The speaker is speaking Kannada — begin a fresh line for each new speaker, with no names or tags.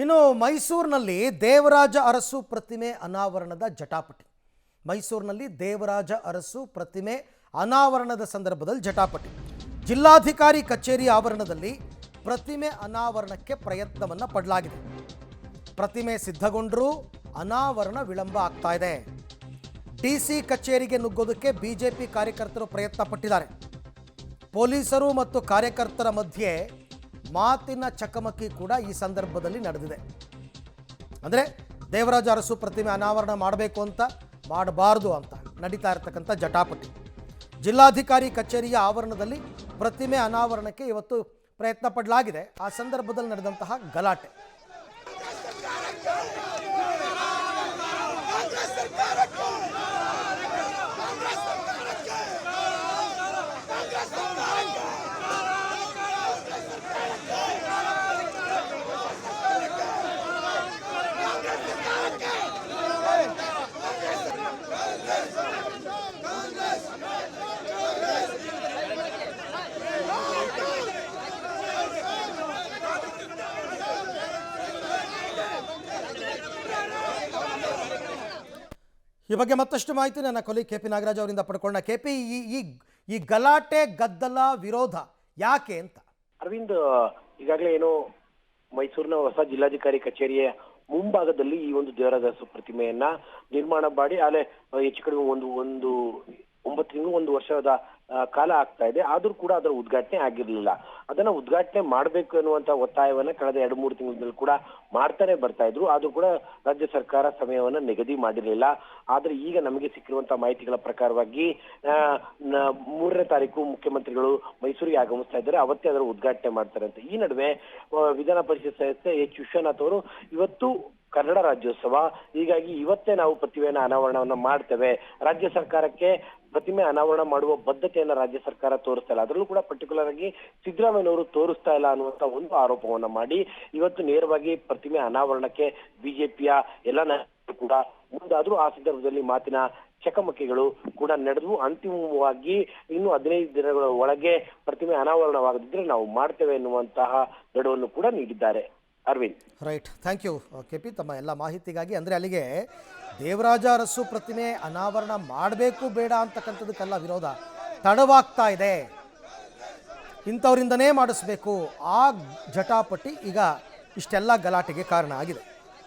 ಇನ್ನು ಮೈಸೂರಿನಲ್ಲಿ ದೇವರಾಜ ಅರಸು ಪ್ರತಿಮೆ ಅನಾವರಣದ ಜಟಾಪಟಿ. ಮೈಸೂರಿನಲ್ಲಿ ದೇವರಾಜ ಅರಸು ಪ್ರತಿಮೆ ಅನಾವರಣದ ಸಂದರ್ಭದಲ್ಲಿ ಜಟಾಪಟಿ. ಜಿಲ್ಲಾಧಿಕಾರಿ ಕಚೇರಿ ಆವರಣದಲ್ಲಿ ಪ್ರತಿಮೆ ಅನಾವರಣಕ್ಕೆ ಪ್ರಯತ್ನವನ್ನು ಪಡಲಾಗಿದೆ. ಪ್ರತಿಮೆ ಸಿದ್ಧಗೊಂಡರೂ ಅನಾವರಣ ವಿಳಂಬ ಆಗ್ತಾ ಇದೆ. ಡಿಸಿ ಕಚೇರಿಗೆ ನುಗ್ಗೋದಕ್ಕೆ ಬಿಜೆಪಿ ಕಾರ್ಯಕರ್ತರು ಪ್ರಯತ್ನ ಪಟ್ಟಿದ್ದಾರೆ. ಪೊಲೀಸರು ಮತ್ತು ಕಾರ್ಯಕರ್ತರ ಮಧ್ಯೆ ಮಾತಿನ ಚಕಮಕಿ ಕೂಡ ಈ ಸಂದರ್ಭದಲ್ಲಿ ನಡೆದಿದೆ. ಅಂದರೆ ದೇವರಾಜ ಅರಸು ಪ್ರತಿಮೆ ಅನಾವರಣ ಮಾಡಬೇಕು ಅಂತ, ಮಾಡಬಾರ್ದು ಅಂತ ನಡೀತಾ ಇರತಕ್ಕಂಥ ಜಟಾಪಟಿ. ಜಿಲ್ಲಾಧಿಕಾರಿ ಕಚೇರಿಯ ಆವರಣದಲ್ಲಿ ಪ್ರತಿಮೆ ಅನಾವರಣಕ್ಕೆ ಇವತ್ತು ಪ್ರಯತ್ನ ಪಡಲಾಗಿದೆ. ಆ ಸಂದರ್ಭದಲ್ಲಿ ನಡೆದಂತಹ ಗಲಾಟೆ. ಈ ಬಗ್ಗೆ ಮತ್ತಷ್ಟು ಮಾಹಿತಿ ನನ್ನ ಕೊಲಿ ಕೆ ಪಿ ನಾಗರಾಜ್ ಅವರಿಂದ ಪಡ್ಕೊಳ್ಳೋಣ. ಕೆ ಪಿ, ಈ ಗಲಾಟೆ ಗದ್ದಲ ವಿರೋಧ ಯಾಕೆ ಅಂತ?
ಅರವಿಂದ್, ಈಗಾಗಲೇ ಏನು ಮೈಸೂರಿನ ಹೊಸ ಜಿಲ್ಲಾಧಿಕಾರಿ ಕಚೇರಿಯ ಮುಂಭಾಗದಲ್ಲಿ ಈ ಒಂದು ದೇವರಾಜ ಅರಸು ಪ್ರತಿಮೆಯನ್ನ ನಿರ್ಮಾಣ ಮಾಡಿ ಅಲ್ಲೇ ಹೆಚ್ಚು ಕಡಿಮೆ ಒಂದು 9 ತಿಂಗಳು 1 ವರ್ಷದ ಕಾಲ ಆಗ್ತಾ ಇದೆ. ಆದ್ರೂ ಕೂಡ ಅದರ ಉದ್ಘಾಟನೆ ಆಗಿರ್ಲಿಲ್ಲ. ಅದನ್ನ ಉದ್ಘಾಟನೆ ಮಾಡಬೇಕು ಎನ್ನುವಂತ ಒತ್ತಾಯವನ್ನ ಕಳೆದ 2-3 ತಿಂಗಳಲ್ಲಿ ಕೂಡ ಮಾಡ್ತಾನೆ ಬರ್ತಾ ಇದ್ರು. ಆದ್ರೂ ಕೂಡ ರಾಜ್ಯ ಸರ್ಕಾರ ಸಮಯವನ್ನ ನಿಗದಿ ಮಾಡಿರಲಿಲ್ಲ. ಆದ್ರೆ ಈಗ ನಮಗೆ ಸಿಕ್ಕಿರುವಂತಹ ಮಾಹಿತಿಗಳ ಪ್ರಕಾರವಾಗಿ 3ನೇ ತಾರೀಕು ಮುಖ್ಯಮಂತ್ರಿಗಳು ಮೈಸೂರಿಗೆ ಆಗಮಿಸ್ತಾ ಇದ್ದಾರೆ. ಅವತ್ತೇ ಅದರ ಉದ್ಘಾಟನೆ ಮಾಡ್ತಾರೆ ಅಂತ. ಈ ನಡುವೆ ವಿಧಾನ ಪರಿಷತ್ ಸದಸ್ಯ ಎಚ್ ವಿಶ್ವನಾಥ್ ಅವರು ಇವತ್ತು ಕನ್ನಡ ರಾಜ್ಯೋತ್ಸವ, ಹೀಗಾಗಿ ಇವತ್ತೇ ನಾವು ಪ್ರತಿಮೆಯ ಅನಾವರಣವನ್ನ ಮಾಡ್ತೇವೆ, ರಾಜ್ಯ ಸರ್ಕಾರಕ್ಕೆ ಪ್ರತಿಮೆ ಅನಾವರಣ ಮಾಡುವ ಬದ್ಧತೆಯನ್ನ ರಾಜ್ಯ ಸರ್ಕಾರ ತೋರಿಸ್ತಾ ಇಲ್ಲ, ಅದರಲ್ಲೂ ಕೂಡ ಪರ್ಟಿಕ್ಯುಲರ್ ಆಗಿ ಸಿದ್ದರಾಮಯ್ಯನವರು ತೋರಿಸ್ತಾ ಇಲ್ಲ ಅನ್ನುವಂತ ಒಂದು ಆರೋಪವನ್ನ ಮಾಡಿ ಇವತ್ತು ನೇರವಾಗಿ ಪ್ರತಿಮೆ ಅನಾವರಣಕ್ಕೆ ಬಿಜೆಪಿಯ ಎಲ್ಲ ನಾಯಕರು ಕೂಡ ಮುಂದಾದ್ರೂ ಆ ಸಂದರ್ಭದಲ್ಲಿ ಮಾತಿನ ಚಕಮಕಿಗಳು ಕೂಡ ನಡೆದವು. ಅಂತಿಮವಾಗಿ ಇನ್ನು 15 ದಿನಗಳ ಒಳಗೆ ಪ್ರತಿಮೆ ಅನಾವರಣವಾಗದಿದ್ರೆ ನಾವು ಮಾಡ್ತೇವೆ ಎನ್ನುವಂತಹ ಗಡುವನ್ನು ಕೂಡ ನೀಡಿದ್ದಾರೆ. Arvind,
right, thank you K P ತಮ್ಮ ಎಲ್ಲ ಮಾಹಿತಿಗಾಗಿ. ಅಂದರೆ ಅಲ್ಲಿಗೆ ದೇವರಾಜ ಅರಸು ಪ್ರತಿಮೆ ಅನಾವರಣ ಮಾಡಬೇಕು ಬೇಡ ಅಂತಕ್ಕಂಥದಕ್ಕೆಲ್ಲ ವಿರೋಧ ತಡವಾಗ್ತಾ ಇದೆ, ಇಂಥವರಿಂದನೇ ಮಾಡಿಸ್ಬೇಕು. ಆ ಜಟಾಪಟಿ ಈಗ ಇಷ್ಟೆಲ್ಲ ಗಲಾಟೆಗೆ ಕಾರಣ ಆಗಿದೆ.